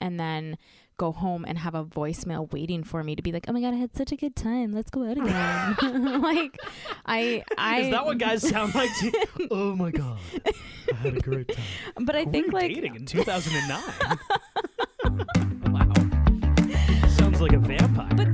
and then go home and have a voicemail waiting for me to be like, oh my God, I had such a good time. Let's go out again. Like, Is that what guys sound like to you? Oh my God, I had a great time. But I Who think were you like dating in 2009. Wow. Sounds like a vampire. But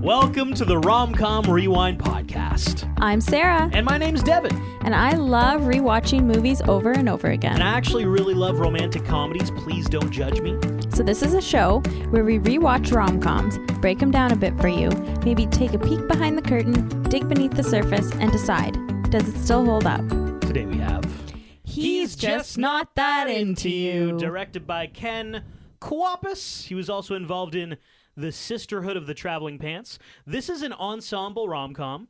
Welcome to the Rom-Com Rewind podcast. I'm Sarah. And my name's Devin. And I love rewatching movies over and over again. And I actually really love romantic comedies. Please don't judge me. So this is a show where we rewatch rom-coms, break them down a bit for you, maybe take a peek behind the curtain, dig beneath the surface, and decide, does it still hold up? Today we have He's Just Not That Into You. Directed by Ken Kwapis. He was also involved in The Sisterhood of the Traveling Pants. This is an ensemble rom-com.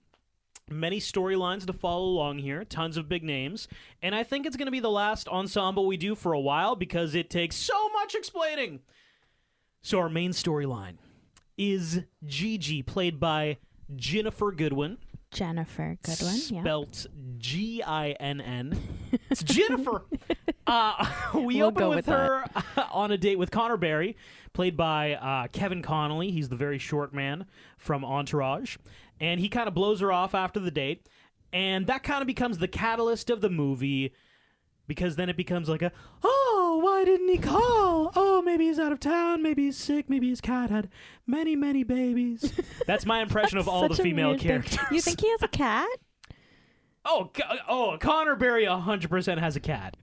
Many storylines to follow along here. Tons of big names. And I think it's going to be the last ensemble we do for a while because it takes so much explaining. So our main storyline is Gigi, played by Ginnifer Goodwin. Jennifer Goodwin, yeah. Spelt G-I-N-N. It's Jennifer. We We'll open go with with her on a date with Connor Barry, played by Kevin Connolly. He's the very short man from Entourage. And he kind of blows her off after the date. And that kind of becomes the catalyst of the movie, because then it becomes like oh, why didn't he call? Oh, maybe he's out of town. Maybe he's sick. Maybe his cat had many, many babies. That's my impression of all the female characters. You think he has a cat? Oh, Connor Barry 100% has a cat.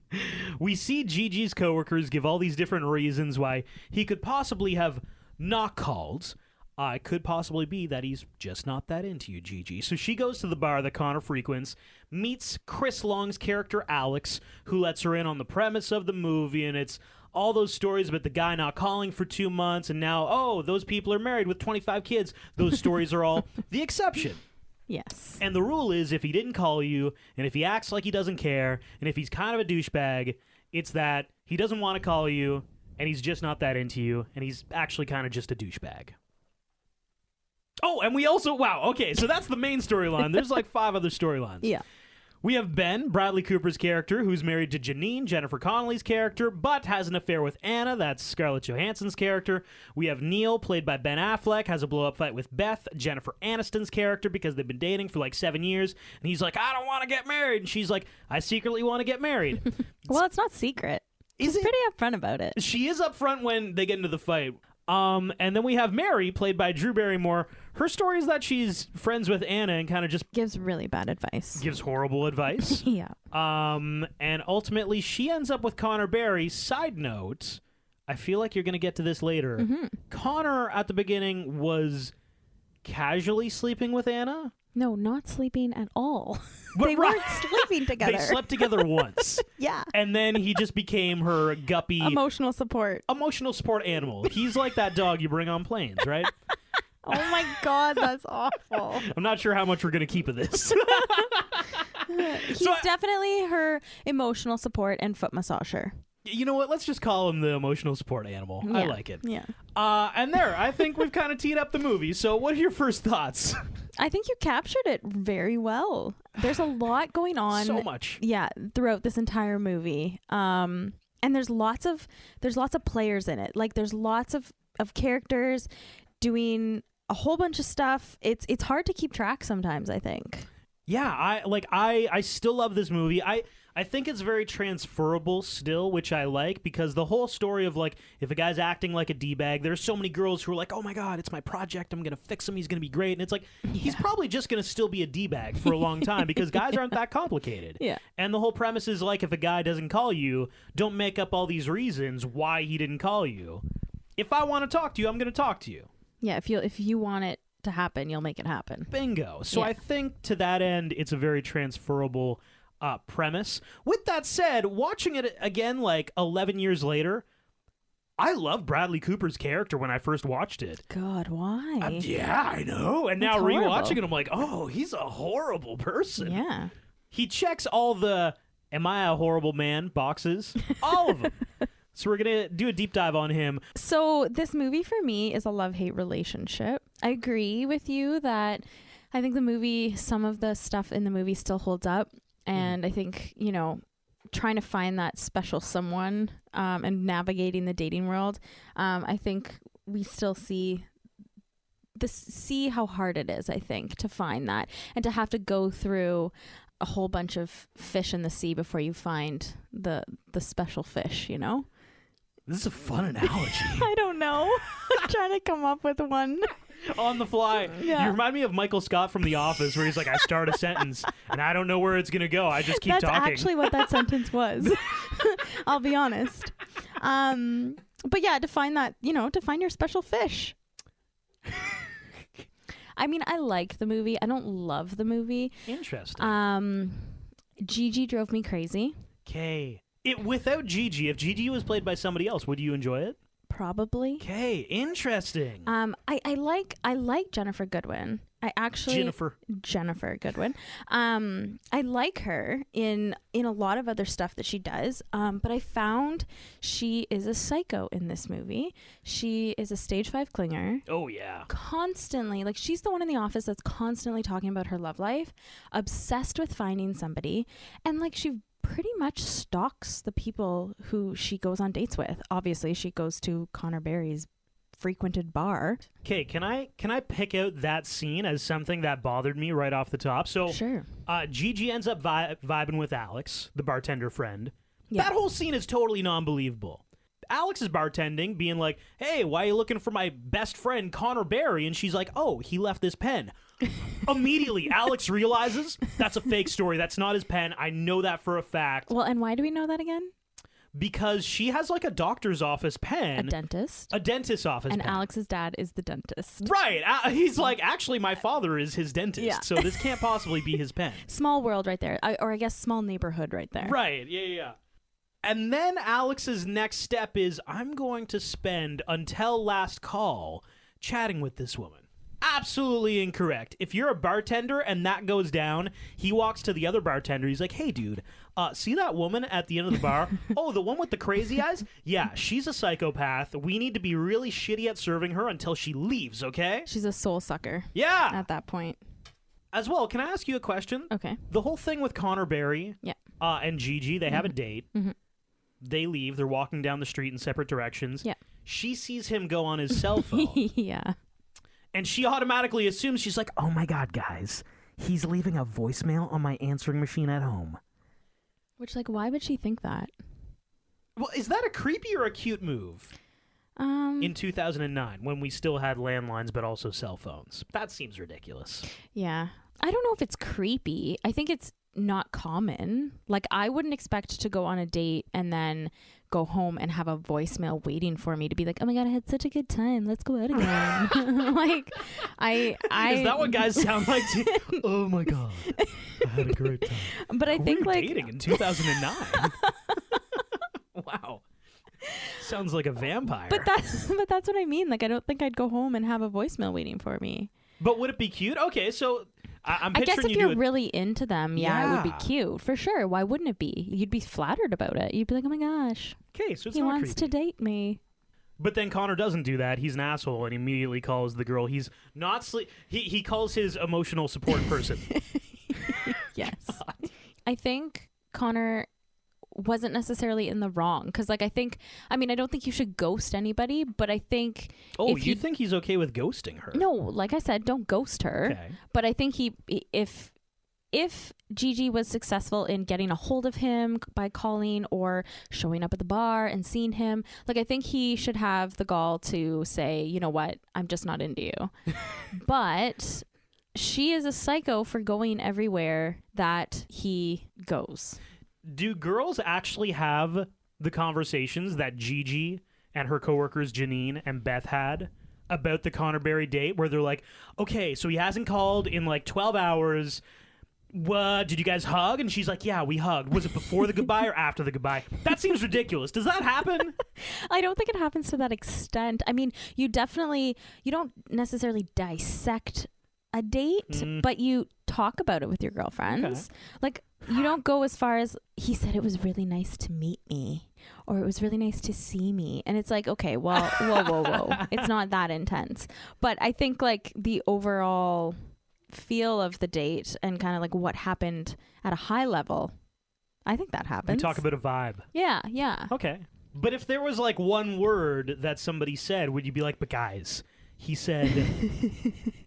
We see Gigi's coworkers give all these different reasons why he could possibly have not called. It could possibly be that he's just not that into you, Gigi. So she goes to the bar that Connor frequents, meets Chris Long's character, Alex, who lets her in on the premise of the movie, and it's all those stories about the guy not calling for 2 months, and now, those people are married with 25 kids. Those stories are all the exception. Yes. And the rule is, if he didn't call you, and if he acts like he doesn't care, and if he's kind of a douchebag, it's that he doesn't want to call you, and he's just not that into you, and he's actually kind of just a douchebag. Oh, and we also, okay, so that's the main storyline. There's like 5 other storylines. Yeah. We have Ben, Bradley Cooper's character, who's married to Janine, Jennifer Connelly's character, but has an affair with Anna, that's Scarlett Johansson's character. We have Neil, played by Ben Affleck, has a blow-up fight with Beth, Jennifer Aniston's character, because they've been dating for like 7 years, and he's like, I don't want to get married, and she's like, I secretly want to get married. Well, it's not secret. Is She's it? pretty upfront about it. She is upfront when they get into the fight. And then we have Mary, played by Drew Barrymore. Her story is that she's friends with Anna and kind of just Gives really bad advice. gives horrible advice. Yeah. And ultimately she ends up with Connor Barry. Side note, I feel like you're going to get to this later. Mm-hmm. Connor, at the beginning, was casually sleeping with Anna. No, not sleeping at all. But They weren't sleeping together. They slept together once. Yeah. And then he just became her guppy Emotional support. emotional support animal. He's like that dog you bring on planes, right? Oh my God, that's awful. I'm not sure how much we're going to keep of this. He's definitely her emotional support and foot massager. You know what? Let's just call him the emotional support animal. I Yeah. like it. Yeah. And there, I think we've kind of teed up the movie. So what are your first thoughts? I think you captured it very well. There's a lot going on. So much. Yeah, throughout this entire movie. And there's lots of players in it. Like there's lots of characters doing a whole bunch of stuff. It's hard to keep track sometimes, I think. Yeah, I still love this movie. I think it's very transferable still, which I like, because the whole story of, like, if a guy's acting like a D-bag, there's so many girls who are like, oh my God, it's my project, I'm going to fix him, he's going to be great. And it's like, he's probably just going to still be a D-bag for a long time, because guys aren't that complicated. Yeah. And the whole premise is, like, if a guy doesn't call you, don't make up all these reasons why he didn't call you. If I want to talk to you, I'm going to talk to you. Yeah, if you want it to happen, you'll make it happen. Bingo. So Yeah. I think to that end, it's a very transferable premise. With that said, watching it again like 11 years later, I love Bradley Cooper's character when I first watched it. God, why? Yeah, I know. And now That's rewatching horrible. it, I'm like, oh, he's a horrible person. Yeah. He checks all the "am I a horrible man" boxes, all of them. So we're going to do a deep dive on him. So this movie for me is a love-hate relationship. I agree with you that I think some of the stuff in the movie still holds up. And I think, trying to find that special someone and navigating the dating world, I think we still see how hard it is, I think, to find that and to have to go through a whole bunch of fish in the sea before you find the special fish, you know? This is a fun analogy. I don't know. I'm trying to come up with one. On the fly. Yeah. You remind me of Michael Scott from The Office, where he's like, I start a sentence and I don't know where it's going to go. I just keep That's talking. actually what that sentence was. I'll be honest. But yeah, to find your special fish. I mean, I like the movie. I don't love the movie. Interesting. Gigi drove me crazy. Okay. Without Gigi, if Gigi was played by somebody else, would you enjoy it? Probably. Okay, interesting. I like Jennifer Goodwin. Jennifer Goodwin. I like her in a lot of other stuff that she does. But I found she is a psycho in this movie. She is a stage 5 clinger. Oh yeah. Constantly, like, she's the one in the office that's constantly talking about her love life, obsessed with finding somebody, and like she pretty much stalks the people who she goes on dates with. Obviously, she goes to Connor Barry's frequented bar. Okay, can I pick out that scene as something that bothered me right off the top? So, Sure. Gigi ends up vibing with Alex, the bartender friend. Yeah. That whole scene is totally non-believable. Alex is bartending, being like, hey, why are you looking for my best friend, Connor Barry? And she's like, oh, he left this pen. Immediately, Alex realizes that's a fake story. That's not his pen. I know that for a fact. Well, and why do we know that again? Because she has like a doctor's office pen. A dentist. A dentist's office and pen. Alex's dad is the dentist. Right. He's like, actually, my father is his dentist. Yeah. So this can't possibly be his pen. Small world right there. Or I guess small neighborhood right there. Right. Yeah. And then Alex's next step is, I'm going to spend until last call chatting with this woman. Absolutely incorrect. If you're a bartender and that goes down, he walks to the other bartender. He's like, hey, dude, see that woman at the end of the bar? Oh, the one with the crazy eyes? Yeah, she's a psychopath. We need to be really shitty at serving her until she leaves, okay? She's a soul sucker. Yeah. At that point. As well, can I ask you a question? Okay. The whole thing with Connor Barry and Gigi, they have a date. Mm-hmm. They leave. They're walking down the street in separate directions. Yeah. She sees him go on his cell phone. Yeah. And she automatically assumes, she's like, oh my God, guys, he's leaving a voicemail on my answering machine at home. Which, like, why would she think that? Well, is that a creepy or a cute move? In 2009, when we still had landlines but also cell phones. That seems ridiculous. Yeah. I don't know if it's creepy. I think it's not common. Like, I wouldn't expect to go on a date and then go home and have a voicemail waiting for me to be like, oh my God, I had such a good time. Let's go out again. Like, I Is that what guys sound like to you? Oh my God, I had a great time. But I think, like, dating in 2009. Wow. Sounds like a vampire. But that's what I mean. Like, I don't think I'd go home and have a voicemail waiting for me. But would it be cute? Okay, so I'm I picturing guess if you you're do it. really into them, it would be cute for sure. Why wouldn't it be? You'd be flattered about it. You'd be like, oh my gosh, Okay, so it's he not wants creepy. to date me. But then Connor doesn't do that. He's an asshole and immediately calls the girl. He's not he calls his emotional support person. Yes. I think Connor wasn't necessarily in the wrong because, like, I don't think you should ghost anybody, but I think You think he's okay with ghosting her? No, like I said, don't ghost her. Okay. But I think if Gigi was successful in getting a hold of him by calling or showing up at the bar and seeing him, like, I think he should have the gall to say, you know what, I'm just not into you. But she is a psycho for going everywhere that he goes. Do girls actually have the conversations that Gigi and her coworkers Janine and Beth had about the Connor Barry date, where they're like, okay, so he hasn't called in like 12 hours. What, did you guys hug? And she's like, yeah, we hugged. Was it before the goodbye or after the goodbye? That seems ridiculous. Does that happen? I don't think it happens to that extent. I mean, you don't necessarily dissect a date, but you talk about it with your girlfriends. Okay. Like, you don't go as far as, he said it was really nice to meet me, or it was really nice to see me. And it's like, okay, well, whoa. It's not that intense. But I think, like, the overall feel of the date and kind of like what happened at a high level, I think that We happens. talk about a vibe. Yeah. Okay. But if there was like one word that somebody said, would you be like, but guys, he said,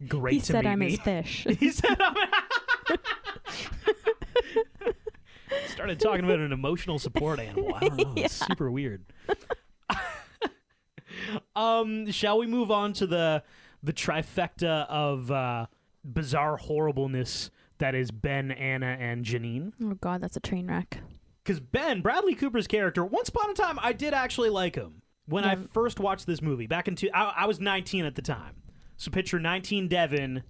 great He to said meet I'm me. his fish. He said, started talking about an emotional support animal. I don't know. It's super weird. Shall we move on to the trifecta of bizarre horribleness that is Ben, Anna, and Janine? Oh God, that's a train wreck. Because Ben, Bradley Cooper's character, once upon a time, I did actually like him. When I first watched this movie, back in I was 19 at the time. So picture 19 Devin,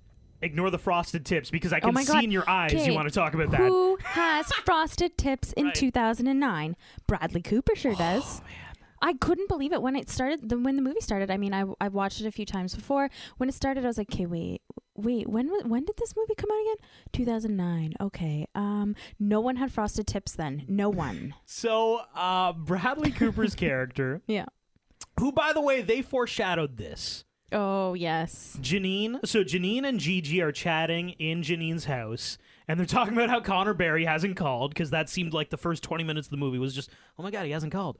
ignore the frosted tips, because I can my see God. in your eyes Okay, you want to talk about that. Who has frosted tips in Right. 2009? Bradley Cooper sure does. Oh, man. I couldn't believe it when it started. When the movie started, I mean, I watched it a few times before. When it started, I was like, okay, wait. When did this movie come out again? 2009. Okay. No one had frosted tips then. No one. So, Bradley Cooper's character, Yeah. who, by the way, they foreshadowed this. Oh yes. Janine and Gigi are chatting in Janine's house, and they're talking about how Connor Barry hasn't called, because that seemed like the first 20 minutes of the movie was just, oh my God, he hasn't called.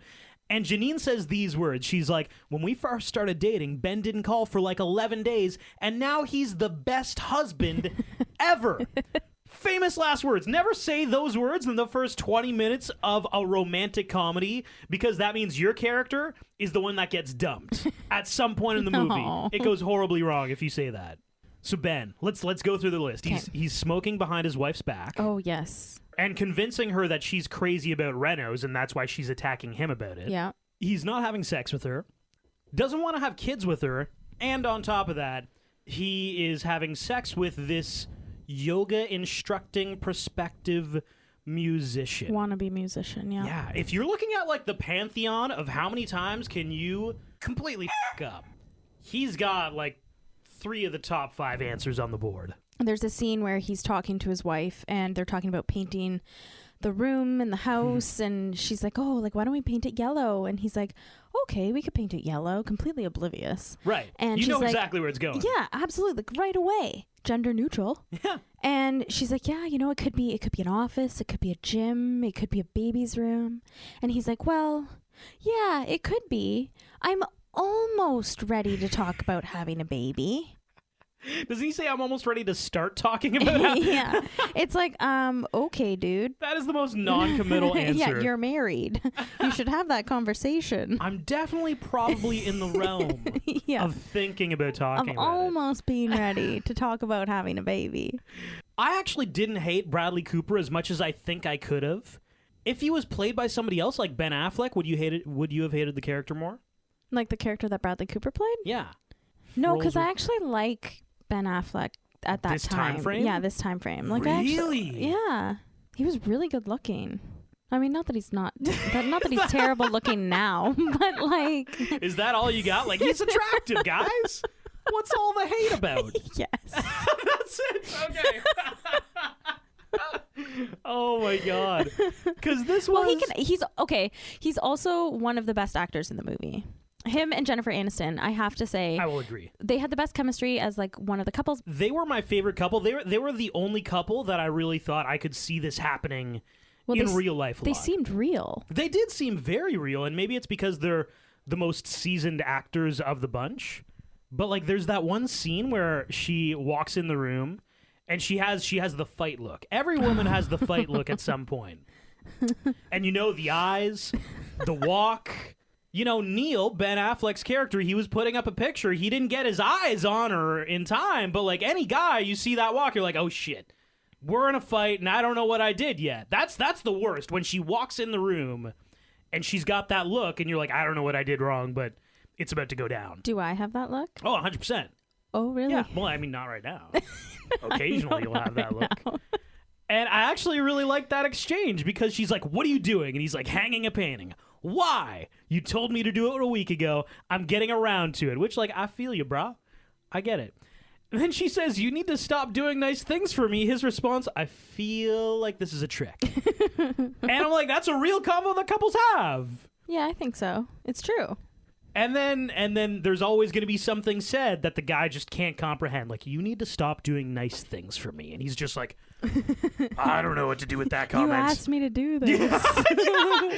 And Janine says these words. She's like, when we first started dating, Ben didn't call for like 11 days, and now he's the best husband ever. Famous last words. Never say those words in the first 20 minutes of a romantic comedy, because that means your character is the one that gets dumped at some point in the movie. No. It goes horribly wrong if you say that. So Ben, let's go through the list. He's smoking behind his wife's back Oh yes. and convincing her that she's crazy about Renos, and that's why she's attacking him about it. Yeah. He's not having sex with her, doesn't want to have kids with her, and on top of that, he is having sex with this yoga instructing prospective musician. Wannabe musician. Yeah. Yeah, if you're looking at like the pantheon of how many times can you completely f up, he's got like 3 of the top 5 answers on the board. There's a scene where he's talking to his wife and they're talking about painting the room and the house, and she's like, oh, like, why don't we paint it yellow? And he's like, okay, we could paint it yellow, completely oblivious. Right. And you she's know like, exactly where it's going. Yeah, absolutely, like, right away. Gender neutral. Yeah. And she's like, yeah, you know, it could be an office, it could be a gym, it could be a baby's room. And he's like, well, yeah, it could be. I'm almost ready to talk about having a baby. Doesn't he say I'm almost ready to start talking about how... Yeah. It's like, okay, dude. That is the most non-committal answer. Yeah, you're married. You should have that conversation. I'm definitely probably in the realm Yeah. of thinking about talking Of about it. almost being ready to talk about having a baby. I actually didn't hate Bradley Cooper as much as I think I could have. If he was played by somebody else like Ben Affleck, would you have hated the character more? Like the character that Bradley Cooper played? Yeah. No, Roles because were- I actually like Ben Affleck at that This time frame? Yeah, this time frame. Like Really? yeah. He was really good looking. I mean, not that he's not that he's terrible looking now, but like Is that all you got? Like, he's attractive, guys. What's all the hate about? yes. That's it. Okay. Oh my God. Because this was... Well, he's okay. He's also one of the best actors in the movie. Him and Jennifer Aniston, I have to say, I will agree. they had the best chemistry as like one of the couples. They were my favorite couple. They were the only couple that I really thought I could see this happening in real life a They lot. seemed real. They did seem very real, and maybe it's because they're the most seasoned actors of the bunch. But like, there's that one scene where she walks in the room, and she has the fight look. Every woman has the fight look at some point. And you know, the eyes, the walk. You know, Neil, Ben Affleck's character, he was putting up a picture. He didn't get his eyes on her in time, but like any guy, you see that walk, you're like, oh shit, we're in a fight and I don't know what I did yet. That's the worst, when she walks in the room and she's got that look and you're like, I don't know what I did wrong, but it's about to go down. Do I have that look? Oh, 100%. Oh, really? Yeah, well, I mean, not right now. Occasionally you'll have that look. now. And I actually really like that exchange, because she's like, what are you doing? And he's like, hanging a painting. Why? You told me to do it a week ago. I'm getting around to it. Which, like, I feel you, brah. I get it. And then she says, you need to stop doing nice things for me. His response, I feel like this is a trick. And I'm like, that's a real combo that couples have. Yeah, I think so. It's true. And then there's always going to be something said that the guy just can't comprehend. Like, you need to stop doing nice things for me. And he's just like, I don't know what to do with that comment. You asked me to do this.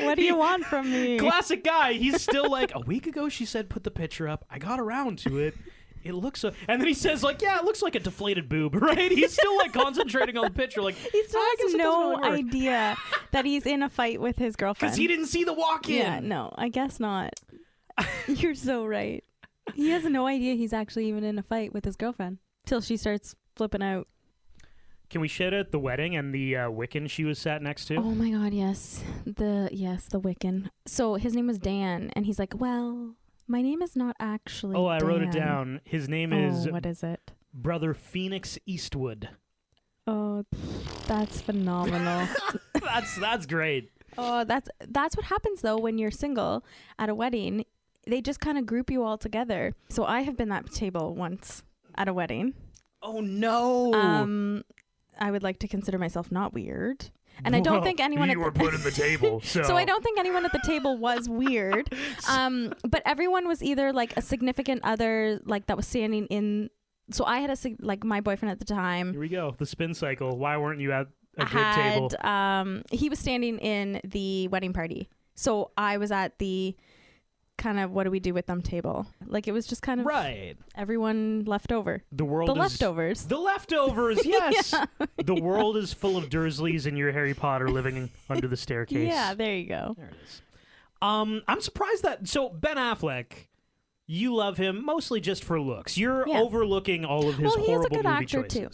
What do you want from me? Classic guy. He's still like, a week ago she said put the picture up. I got around to it. It looks so... And then he says, like, yeah, it looks like a deflated boob, right? He's still, like, concentrating on the picture. Like, He still has no idea that he's in a fight with his girlfriend. Because he didn't see the walk-in. Yeah, no, I guess not. You're so right. He has no idea he's actually even in a fight with his girlfriend till she starts flipping out. Can we shout out the wedding and the Wiccan she was sat next to? Oh my God, yes. The Wiccan. So his name was Dan, and he's like, well, my name is not actually I Dan. wrote it down. His name is what is it? Brother Phoenix Eastwood. Oh, that's phenomenal. That's great. Oh, that's what happens though when you're single at a wedding. They just kind of group you all together. So I have been that table once at a wedding. Oh no. I would like to consider myself not weird. And I don't think anyone you were put at the table. So I don't think anyone at the table was weird. But everyone was either like a significant other, like that was standing in. So I had like my boyfriend at the time. Here we go. The spin cycle. Why weren't you at a good table? He was standing in the wedding party. So I was at the kind of what do we do with them table. Like it was just kind of right. Everyone left over. Leftovers. The leftovers, yes. Yeah. The world is full of Dursleys and your Harry Potter living under the staircase. Yeah, there you go. There it is. I'm surprised that... So, Ben Affleck, you love him mostly just for looks. You're overlooking all of his horrible movie choices. Well, he's a good actor, too.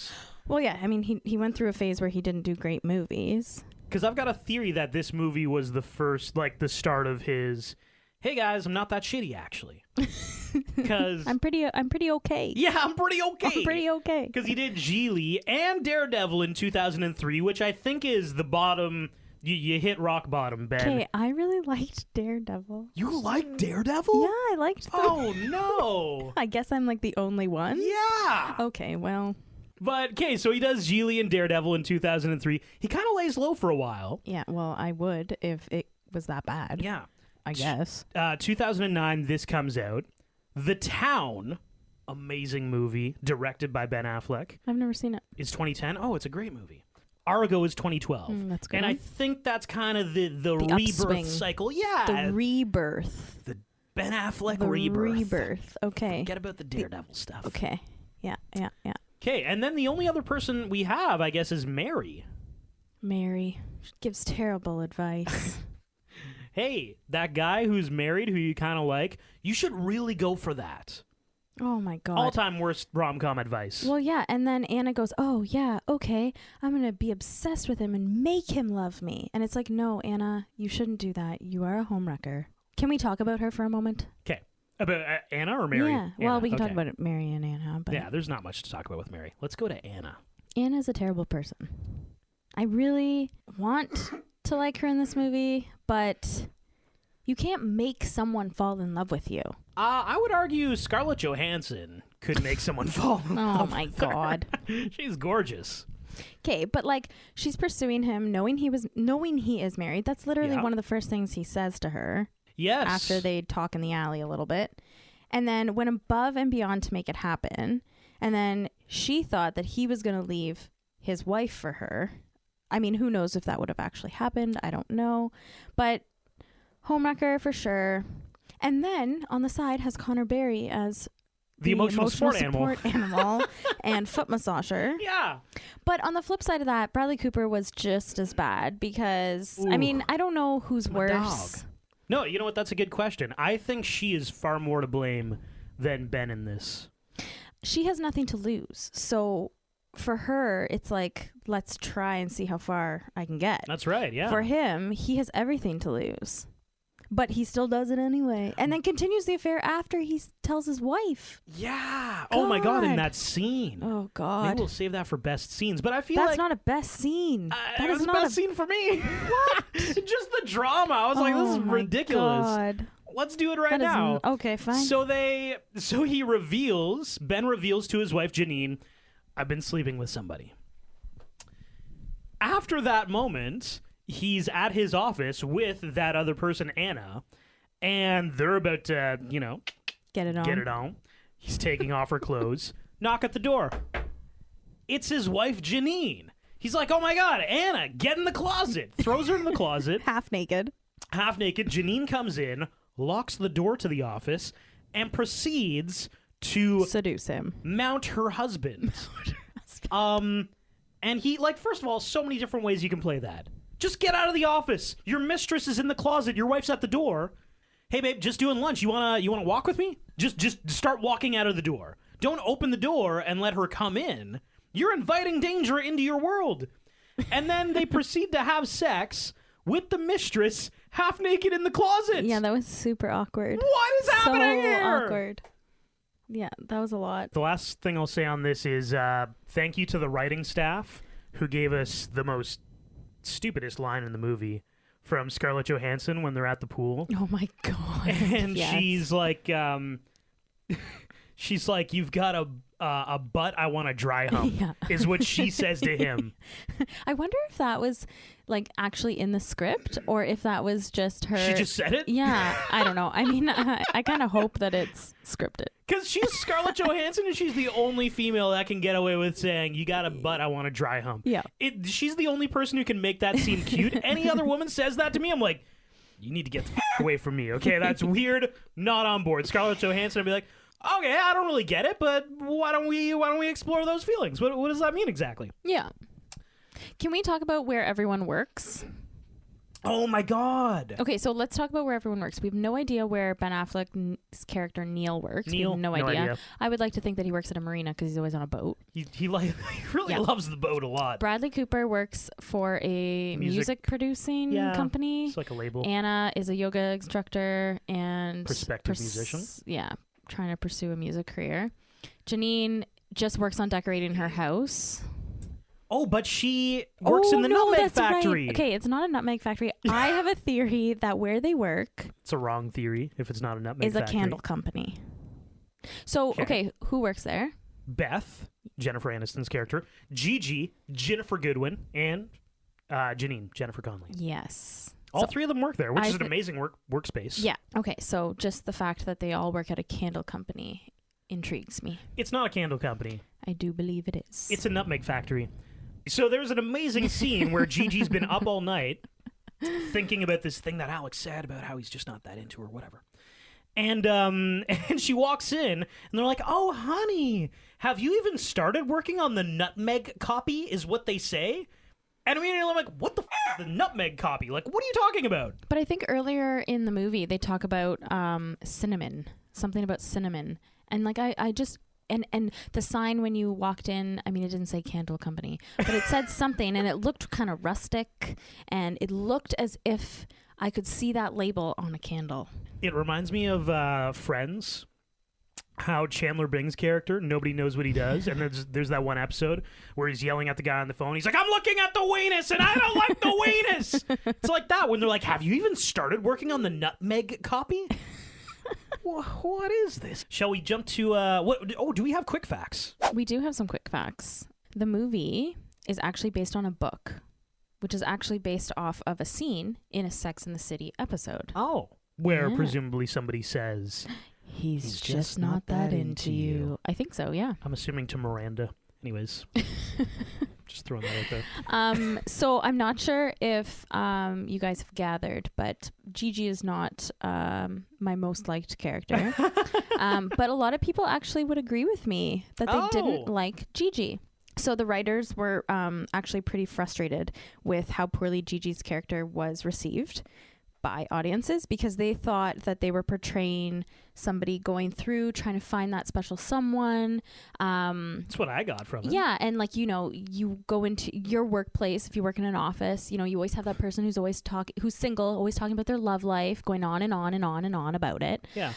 Well, yeah, I mean, he went through a phase where he didn't do great movies. Because I've got a theory that this movie was the first, like, the start of his... Hey guys, I'm not that shitty actually. Because I'm pretty okay. Yeah, I'm pretty okay. I'm pretty okay. Because he did Geely and Daredevil in 2003, which I think is the bottom. You hit rock bottom, Ben. Okay, I really liked Daredevil. You liked Daredevil? Yeah, I liked them. Oh no! I guess I'm like the only one. Yeah. Okay, well. But okay, so he does Geely and Daredevil in 2003. He kind of lays low for a while. Yeah, well, I would if it was that bad. Yeah. I guess. 2009, this comes out. The Town, amazing movie, directed by Ben Affleck. I've never seen it. It's 2010. Oh, it's a great movie. Argo is 2012. That's good. And I think that's kind of the rebirth upswing. cycle. Yeah. The rebirth. The Ben Affleck the rebirth. Rebirth. Okay. Forget about the Daredevil stuff. Okay. Yeah. Okay, and then the only other person we have, I guess, is Mary. Mary. She gives terrible advice. Hey, that guy who's married, who you kind of like, you should really go for that. Oh my God. All-time worst rom-com advice. Well, yeah, and then Anna goes, oh, yeah, okay, I'm going to be obsessed with him and make him love me. And it's like, no, Anna, you shouldn't do that. You are a homewrecker. Can we talk about her for a moment? Okay. About Anna or Mary? Yeah, well, Anna. we can talk about Mary and Anna. But yeah, there's not much to talk about with Mary. Let's go to Anna. Anna's a terrible person. I really want to like her in this movie, but you can't make someone fall in love with you. I would argue Scarlett Johansson could make someone fall in love. Oh my God. She's gorgeous. Okay, but like she's pursuing him knowing he is married. That's literally one of the first things he says to her. Yes. After they talk in the alley a little bit. And then went above and beyond to make it happen. And then she thought that he was going to leave his wife for her. I mean, who knows if that would have actually happened? I don't know. But homewrecker for sure. And then on the side has Connor Berry as the emotional support animal and foot massager. Yeah. But on the flip side of that, Bradley Cooper was just as bad because, I mean, I don't know who's worse. Dog. No, you know what? That's a good question. I think she is far more to blame than Ben in this. She has nothing to lose. So for her, it's like, let's try and see how far I can get. That's right, yeah. For him, he has everything to lose. But he still does it anyway. And then continues the affair after he tells his wife. Yeah. God. Oh, my God, in that scene. Oh, God. Maybe we'll save that for best scenes. But I feel That's like... not a best scene. That is not a best scene for me. What? Just the drama. I was like, this is ridiculous. God. Let's do it right now. Okay, fine. So he reveals, Ben reveals to his wife, Janine, I've been sleeping with somebody. After that moment... He's at his office with that other person, Anna, and they're about to, Get it on. get it on. He's taking off her clothes. Knock at the door. It's his wife, Janine. He's like, oh my God, Anna, get in the closet. Throws her in the closet. Half naked. Half naked. Janine comes in, locks the door to the office, and proceeds to Seduce him. mount her husband. And he, first of all, so many different ways you can play that. Just get out of the office. Your mistress is in the closet. Your wife's at the door. Hey, babe, just doing lunch. You wanna walk with me? Just start walking out of the door. Don't open the door and let her come in. You're inviting danger into your world. And then they proceed to have sex with the mistress half naked in the closet. Yeah, that was super awkward. What is happening so here? Awkward. Yeah, that was a lot. The last thing I'll say on this is thank you to the writing staff who gave us the most stupidest line in the movie from Scarlett Johansson when they're at the pool. Oh my God. And Yes. she's like, you've got a butt I want to dry hump, Yeah. is what she says to him. I wonder if that was actually in the script or if that was just her. She just said it? Yeah, I don't know. I mean, I kind of hope that it's scripted. Because she's Scarlett Johansson and she's the only female that can get away with saying, you got a butt I want to dry hump. Yeah. She's the only person who can make that seem cute. Any other woman says that to me, I'm like, you need to get the away from me, okay? That's weird. Not on board. Scarlett Johansson would be like, okay, I don't really get it, but why don't we explore those feelings? What does that mean exactly? Yeah. Can we talk about where everyone works? Oh my God. Okay, so let's talk about where everyone works. We have no idea where Ben Affleck's character Neil works. We Neil? have no No idea. idea. I would like to think that he works at a marina because he's always on a boat. He really Yeah. loves the boat a lot. Bradley Cooper works for a music producing Yeah. company. It's like a label. Anna is a yoga instructor and Prospective musician. Yeah, trying to pursue a music career. Janine just works on decorating her house. Oh, but she works in the no, nutmeg that's right. factory. Okay, it's not a nutmeg factory. I have a theory that where they work It's a wrong theory if it's not a nutmeg is factory. a candle company. So, okay, who works there? Beth, Jennifer Aniston's character, Gigi, Jennifer Goodwin, and Janine, Jennifer Connelly. Yes. All So- three of them work there, which I is an thi- amazing workspace. Yeah. Okay, so just the fact that they all work at a candle company intrigues me. It's not a candle company. I do believe it is. It's a nutmeg factory. So there's an amazing scene where Gigi's been up all night thinking about this thing that Alex said about how he's just not that into her, whatever. And and she walks in and they're like, "Oh, honey, have you even started working on the nutmeg copy?" is what they say. And immediately I'm like, "What the f- is the nutmeg copy? Like, what are you talking about?" But I think earlier in the movie they talk about cinnamon, something about cinnamon, and I just and the sign when you walked in, I mean, it didn't say candle company, but it said something, and it looked kind of rustic, and it looked as if I could see that label on a candle. It reminds me of Friends. How Chandler Bing's character, nobody knows what he does, and there's that one episode where he's yelling at the guy on the phone. He's like, "I'm looking at the weenus, and I don't like the weenus." It's like that when they're like, "Have you even started working on the nutmeg copy?" What is this? Shall we jump to what? Oh, do we have quick facts? We do have some quick facts. The movie is actually based on a book, which is actually based off of a scene in a Sex and the City episode. Oh, where Yeah. presumably somebody says, He's just not that into you. I think so, yeah. I'm assuming to Miranda. Anyways, just throwing that out there. So I'm not sure if you guys have gathered, but Gigi is not my most liked character. But a lot of people actually would agree with me that they didn't Oh. like Gigi. So the writers were actually pretty frustrated with how poorly Gigi's character was received by audiences because they thought that they were portraying somebody going through trying to find that special someone. That's what I got from it. Yeah, and you go into your workplace, if you work in an office, you always have that person who's always who's single, always talking about their love life, going on and on and on and on about it. Yeah.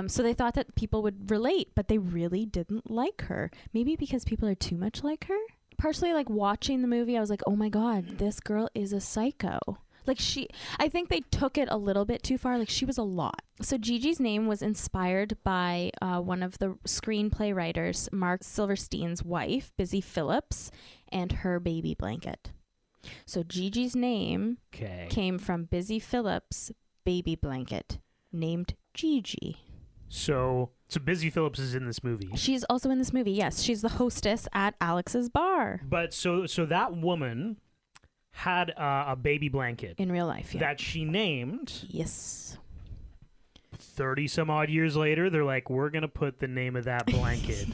So they thought that people would relate, but they really didn't like her. Maybe because people are too much like her. Partially, watching the movie, I was like, oh my God, this girl is a psycho. I think they took it a little bit too far. She was a lot. So Gigi's name was inspired by one of the screenplay writers, Mark Silverstein's wife, Busy Phillips, and her baby blanket. So Gigi's name Okay. came from Busy Phillips' baby blanket. named Gigi. So Busy Phillips is in this movie. She's also in this movie. Yes, she's the hostess at Alex's bar But so that woman had a baby blanket in real life. Yeah. that she named. Yes. 30 some odd years later, they're like, we're going to put the name of that blanket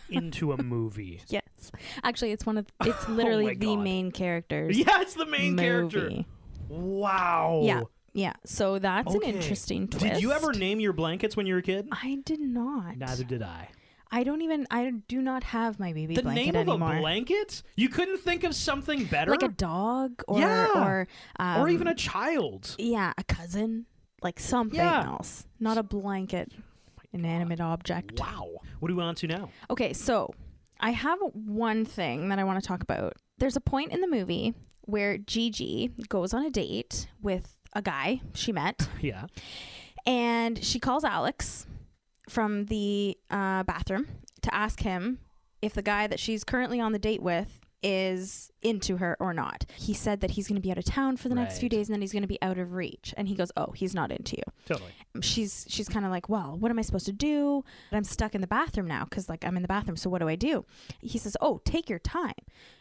into a movie. Yes. Actually, it's literally my the God. main character's Yeah, it's the main character. movie. Wow. Yeah. Yeah. So that's an Okay. interesting twist. Did you ever name your blankets when you were a kid? I did not. Neither did I. I do not have my baby The blanket name of anymore. a blanket? You couldn't think of something better? Like a dog or Yeah. or or even a child. yeah, a cousin, like something Yeah. else, not a blanket, inanimate object. Wow. What are we on to now? Okay, so I have one thing that I want to talk about. There's a point in the movie where Gigi goes on a date with a guy she met, Yeah. and she calls Alex from the bathroom to ask him if the guy that she's currently on the date with is into her or not. He said that he's going to be out of town for the next few Right. days and then he's going to be out of reach. And he goes, oh, he's not into you. Totally. She's kind of like, well, what am I supposed to do? I'm stuck in the bathroom now because like I'm in the bathroom. So what do I do? He says, oh, take your time.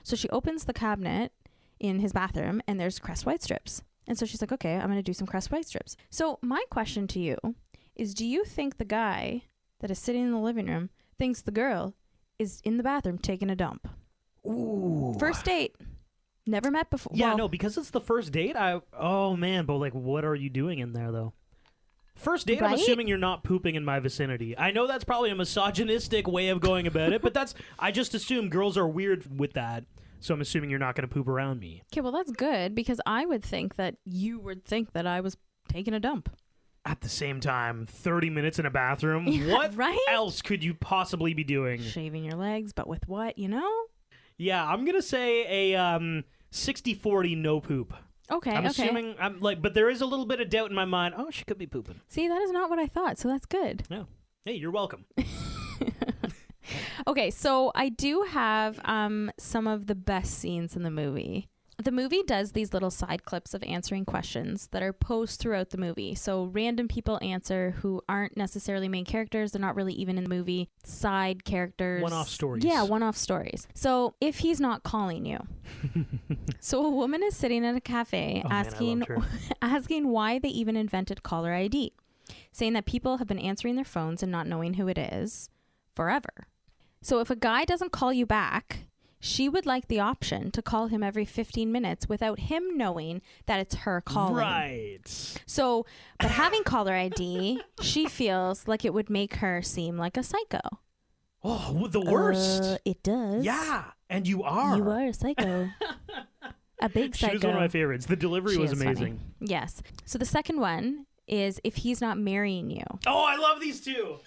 So she opens the cabinet in his bathroom and there's Crest White strips. And so she's like, okay, I'm going to do some Crest White strips. So my question to you is, do you think the guy that is sitting in the living room thinks the girl is in the bathroom taking a dump? Ooh. First date. Never met before. Yeah, Well, no, because it's the first date. Oh man, but like, what are you doing in there though? First date, I'm Right? assuming you're not pooping in my vicinity. I know that's probably a misogynistic way of going about it, but I just assume girls are weird with that. So I'm assuming you're not going to poop around me. Okay, well, that's good because I would think that you would think that I was taking a dump. At the same time, 30 minutes in a bathroom. Yeah, What right? else could you possibly be doing? Shaving your legs, but with what, you know? Yeah, I'm going to say a 60-40 no poop. Okay, I'm okay. assuming, but there is a little bit of doubt in my mind. Oh, she could be pooping. See, that is not what I thought, so that's good. Yeah. Hey, you're welcome. Okay, so I do have some of the best scenes in the movie. The movie does these little side clips of answering questions that are posed throughout the movie. So random people answer who aren't necessarily main characters. They're not really even in the movie. Side characters. One-off stories. Yeah, one-off stories. So if he's not calling you. So a woman is sitting at a cafe Oh, man, I asking loved her. asking why they even invented caller ID, saying that people have been answering their phones and not knowing who it is forever. So if a guy doesn't call you back, she would like the option to call him every 15 minutes without him knowing that it's her calling. Right. So, but having caller ID, she feels like it would make her seem like a psycho. Oh, the worst. It does. Yeah, and you are. You are a psycho. A big psycho. She was one of my favorites. The delivery She was is amazing. funny. Yes. So the second one is if he's not marrying you. Oh, I love these two.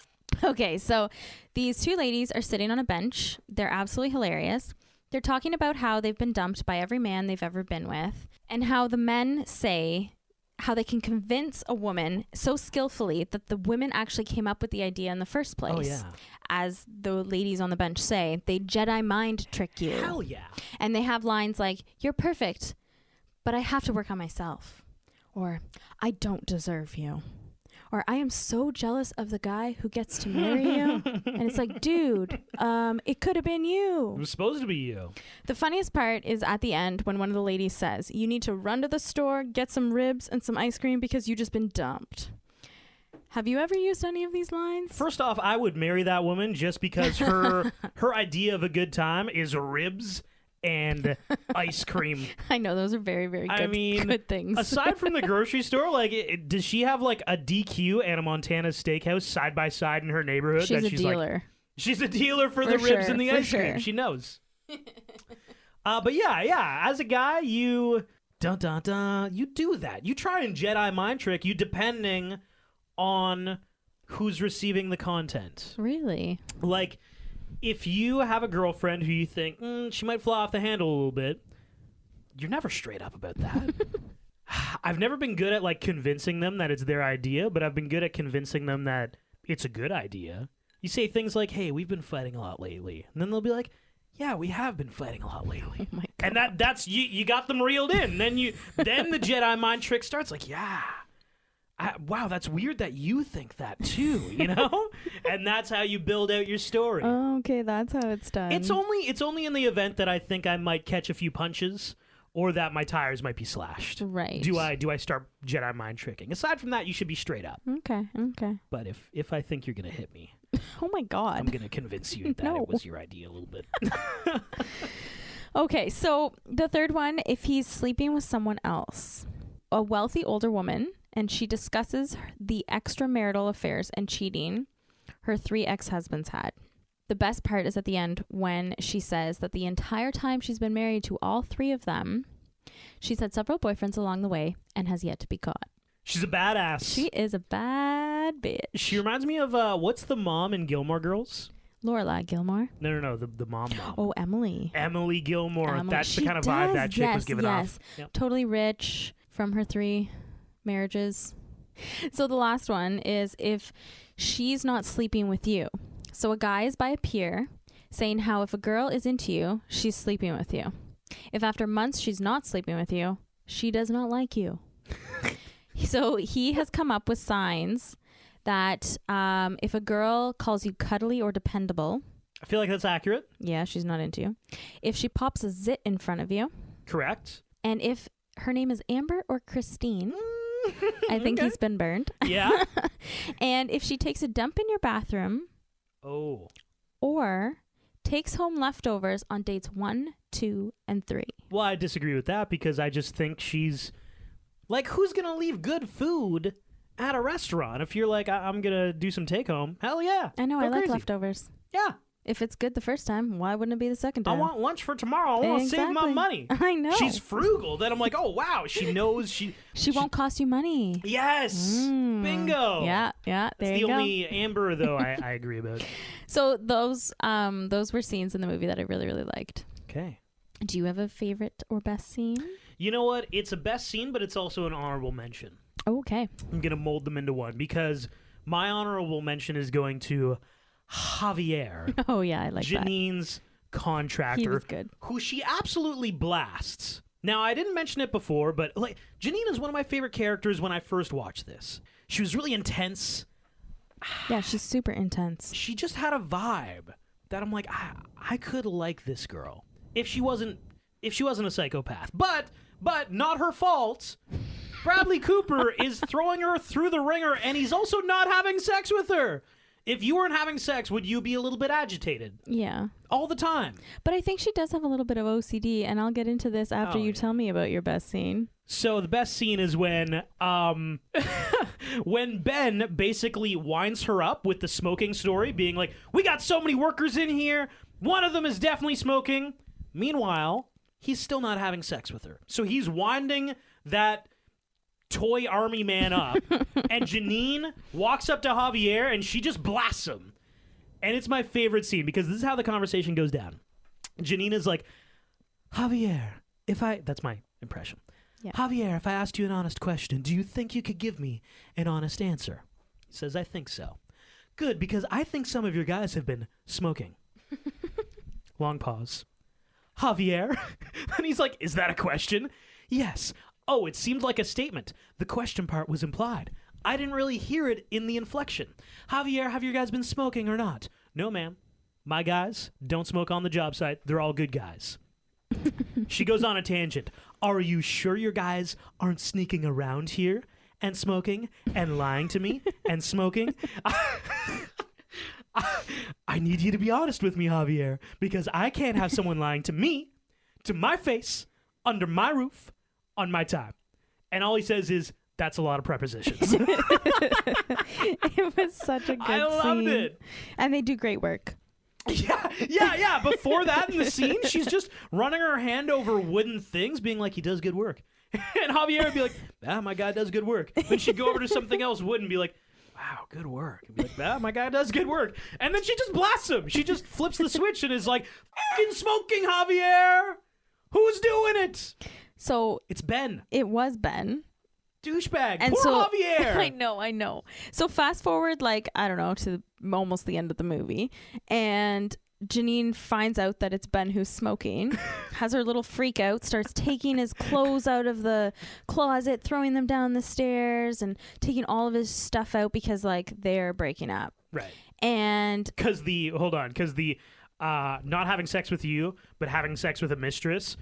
Okay, so these two ladies are sitting on a bench. They're absolutely hilarious. They're talking about how they've been dumped by every man they've ever been with, and how the men say how they can convince a woman so skillfully that the women actually came up with the idea in the first place. Oh, yeah. As the ladies on the bench say, they Jedi mind trick you. Hell yeah. And they have lines like, "You're perfect, but I have to work on myself." Or, "I don't deserve you." Or, "I am so jealous of the guy who gets to marry you." And it's like, dude, it could have been It you. was supposed to be you. The funniest part is at the end when one of the ladies says, "You need to run to the store, get some ribs and some ice cream because you just been dumped." Have you ever used any of these lines? First off, I would marry that woman just because her idea of a good time is ribs and ice cream. I know those are very, very good, I mean, good things. Aside from the grocery store, like, does she have like a DQ and a Montana Steakhouse side by side in her neighborhood? She's a like, dealer. she's a dealer for the For ribs sure, and the for ice cream. sure. She knows. But yeah. As a guy, you you do that. You try and Jedi mind trick you depending on who's receiving the content. Really? Like, if you have a girlfriend who you think she might fly off the handle a little bit, you're never straight up about that. I've never been good at like convincing them that it's their idea, but I've been good at convincing them that it's a good idea. You say things like, "Hey, we've been fighting a lot lately," and then they'll be like, "Yeah, we have been fighting a lot lately." Oh my God. And that's you got them reeled in. Then the Jedi mind trick starts like, "Yeah, Wow, that's weird that you think that too, you know? And that's how you build out your story. Okay, that's how it's done. It's only in the event that I think I might catch a few punches or that my tires might be slashed. Right. Do I start Jedi mind tricking? Aside from that, you should be straight up. Okay. But if I think you're going to hit me, Oh my God. I'm going to convince you that No. it was your idea a little bit. Okay, so the third one, if he's sleeping with someone else, a wealthy older woman, and she discusses the extramarital affairs and cheating her 3 ex-husbands had. The best part is at the end when she says that the entire time she's been married to all 3 of them, she's had several boyfriends along the way and has yet to be caught. She's a badass. She is a bad bitch. She reminds me of, what's the mom in Gilmore Girls? Lorelai Gilmore. No, the mom. Oh, Emily. Emily Gilmore. Emily. That's the She kind of vibe does, that chick was yes, giving off. Yep. Totally rich from her 3 marriages. So the last one is if she's not sleeping with you. So a guy is by a pier saying how if a girl is into you, she's sleeping with you. If after months she's not sleeping with you, she does not like you. So he has come up with signs that if a girl calls you cuddly or dependable, I feel like that's accurate. yeah, she's not into you. If she pops a zit in front of you, Correct. and if her name is Amber or Christine, I think he's been burned. Yeah. And if she takes a dump in your bathroom Oh. or takes home leftovers on dates 1, 2, and 3. Well, I disagree with that because I just think she's like, who's gonna leave good food at a restaurant if you're like, I'm gonna do some take home? Hell yeah. I know, Go I like crazy. leftovers. Yeah. If it's good the first time, why wouldn't it be the second I time? want lunch for tomorrow. I want to save my Exactly. money. I know. She's frugal. Then I'm like, oh wow, she knows she won't cost you money. Yes. Mm. Bingo. Yeah, there It's the you go. only Amber though I agree about. So those were scenes in the movie that I really, really liked. Okay. Do you have a favorite or best scene? You know what? It's a best scene, but it's also an honorable mention. Oh, okay. I'm going to mold them into one because my honorable mention is going to Javier, Oh yeah, I like Janine's that. contractor, He was good. who she absolutely blasts. Now, I didn't mention it before, but like Janine is one of my favorite characters when I first watched this. She was really intense. Yeah, she's super intense. She just had a vibe that I'm like, I could like this girl if she wasn't a psychopath. But not her fault. Bradley Cooper is throwing her through the ringer, and he's also not having sex with her. If you weren't having sex, would you be a little bit agitated? Yeah. All the time. But I think she does have a little bit of OCD, and I'll get into this after Oh, you yeah. tell me about your best scene. So the best scene is when when Ben basically winds her up with the smoking story, being like, we got so many workers in here. One of them is definitely smoking. Meanwhile, he's still not having sex with her. So he's winding that toy army man up, and Janine walks up to Javier, and she just blasts him. And it's my favorite scene, because this is how the conversation goes down. Janine is like, Javier, that's my impression. Yeah. Javier, if I asked you an honest question, do you think you could give me an honest answer? He says, I think so. Good, because I think some of your guys have been smoking. Long pause. Javier? And he's like, is that a question? Yes. Oh, it seemed like a statement. The question part was implied. I didn't really hear it in the inflection. Javier, have your guys been smoking or not? No, ma'am. My guys don't smoke on the job site. They're all good guys. She goes on a tangent. Are you sure your guys aren't sneaking around here and smoking and lying to me and smoking? I need you to be honest with me, Javier, because I can't have someone lying to me, to my face, under my roof, on my time. And all he says is, that's a lot of prepositions. It was such a good I loved scene. it. And they do great work. Yeah. Before that in the scene, she's just running her hand over wooden things, being like, he does good work. And Javier would be like, my guy does good work. Then she'd go over to something else wooden and be like, wow, good work. And be like, my guy does good work. And then she just blasts him. She just flips the switch and is like, fucking smoking, Javier. Who's doing it? So It's Ben. it was Ben. Douchebag. And Poor so Javier. I know. So fast forward, like, I don't know, to almost the end of the movie. And Janine finds out that it's Ben who's smoking, has her little freak out, starts taking his clothes out of the closet, throwing them down the stairs, and taking all of his stuff out because, like, they're breaking up. Right. And Because the not having sex with you, but having sex with a mistress,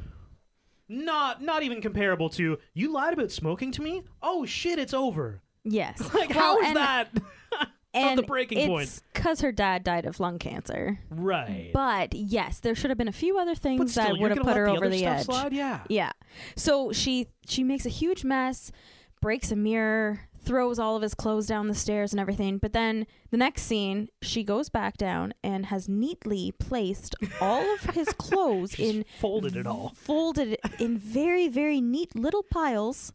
not even comparable to, you lied about smoking to me? Oh, shit, it's over. yes. Like, how is that not the breaking point? It's because her dad died of lung cancer. Right. But yes, there should have been a few other But things still, that you're would have gonna put let her the over other the stuff edge. slide? Yeah. Yeah. So she makes a huge mess, breaks a mirror, throws all of his clothes down the stairs and everything. But then the next scene, she goes back down and has neatly placed all of his clothes She's in folded it all. folded in very, very neat little piles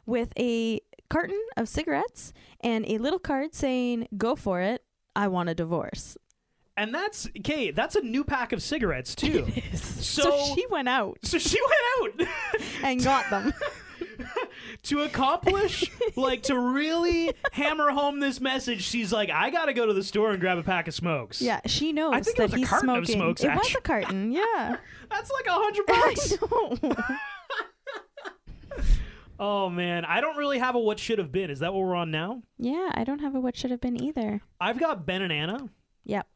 with a carton of cigarettes and a little card saying, "Go for it. I want a divorce." And that's a new pack of cigarettes too. So she went out So she went out and got them. to accomplish, like, to really hammer home this message. She's like, I gotta go to the store and grab a pack of smokes. Yeah, she knows I think it that was a he's carton smoking. of smokes, It was actually. a carton, yeah. That's like $100. I know. Oh man, I don't really have a what should have been. Is that what we're on now? Yeah, I don't have a what should have been either. I've got Ben and Anna. Yep.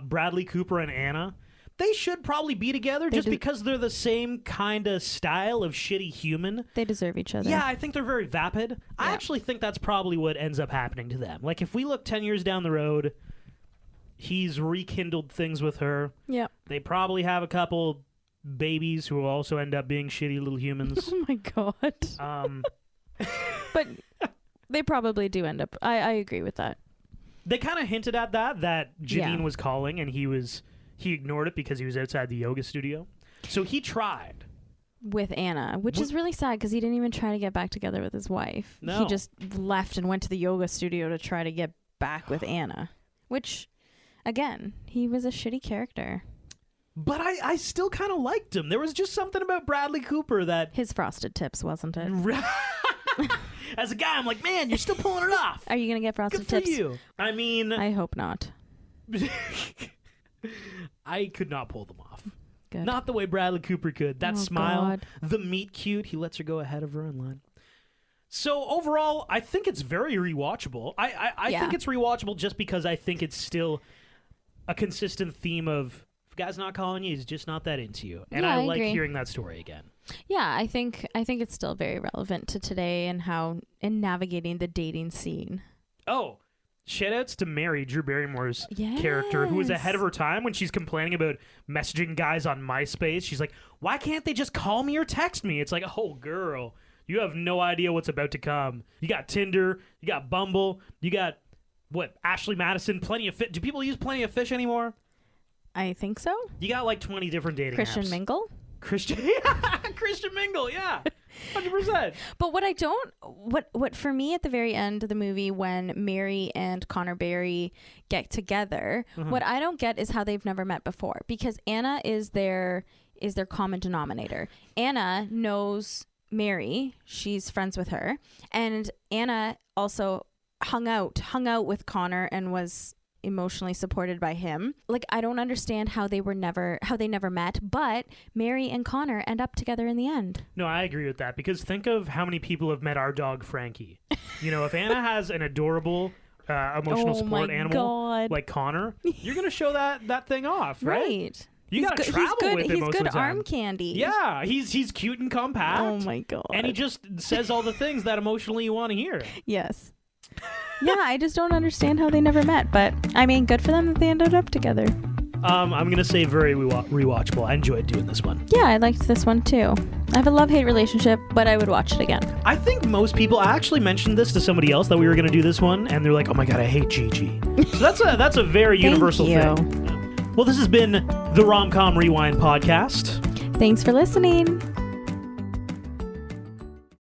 Bradley Cooper and Anna. They should probably be together just because they're the same kind of style of shitty human. They deserve each other. Yeah, I think they're very vapid. I Yeah. actually think that's probably what ends up happening to them. Like, if we look 10 years down the road, he's rekindled things with her. Yep. They probably have a couple babies who will also end up being shitty little humans. Oh my god. But they probably do end up. I agree with that. They kind of hinted at that Janine Yeah. was calling, and he ignored it because he was outside the yoga studio. So he tried. With Anna, which is really sad because he didn't even try to get back together with his wife. No. He just left and went to the yoga studio to try to get back with Anna, which, again, he was a shitty character. But I still kind of liked him. There was just something about Bradley Cooper that... His frosted tips, wasn't it? As a guy, I'm like, man, you're still pulling it off. Are you going to get frosted Good for tips? you. I mean... I hope not. I could not pull them off. Good. Not the way Bradley Cooper could. That Oh, smile, God. the meet cute, he lets her go ahead of her in line. So overall, I think it's very rewatchable. I think it's rewatchable just because I think it's still a consistent theme of, if a guy's not calling you, he's just not that into you. And Yeah, I I like agree. hearing that story again. Yeah, I think it's still very relevant to today and how in navigating the dating scene. Oh, shoutouts to Mary, Drew Barrymore's character, who was ahead of her time when she's complaining about messaging guys on MySpace. She's like, why can't they just call me or text me? It's like, oh, girl, you have no idea what's about to come. You got Tinder, you got Bumble, you got, Ashley Madison, Plenty of Fish. Do people use Plenty of Fish anymore? I think so. You got like 20 different dating Christian apps. Mingle. Christian Mingle, yeah. 100%. But what for me at the very end of the movie when Mary and Connor Barry get together, what I don't get is how they've never met before, because Anna is their common denominator. Anna knows Mary, she's friends with her, and Anna also hung out with Connor and was emotionally supported by him. Like, I don't understand how they never met, but Mary and Connor end up together in the end. No, I agree with that, because think of how many people have met our dog Frankie. You know, if Anna has an adorable emotional support animal like Connor, you're gonna show that thing off, right? You gotta travel with him He's most good of the time. arm candy. Yeah, he's cute and compact. Oh my god. And he just says all the things that emotionally you want to hear. Yes. Yeah, I just don't understand how they never met, but I mean, good for them that they ended up together. I'm gonna say very rewatchable. I enjoyed doing this one. Yeah, I liked this one too. I have a love-hate relationship, but I would watch it again. I think most people, I actually mentioned this to somebody else that we were gonna do this one, and they're like, "Oh my god, I hate Gigi." So that's a very universal thing. Well, this has been the Rom-Com Rewind podcast. Thanks for listening.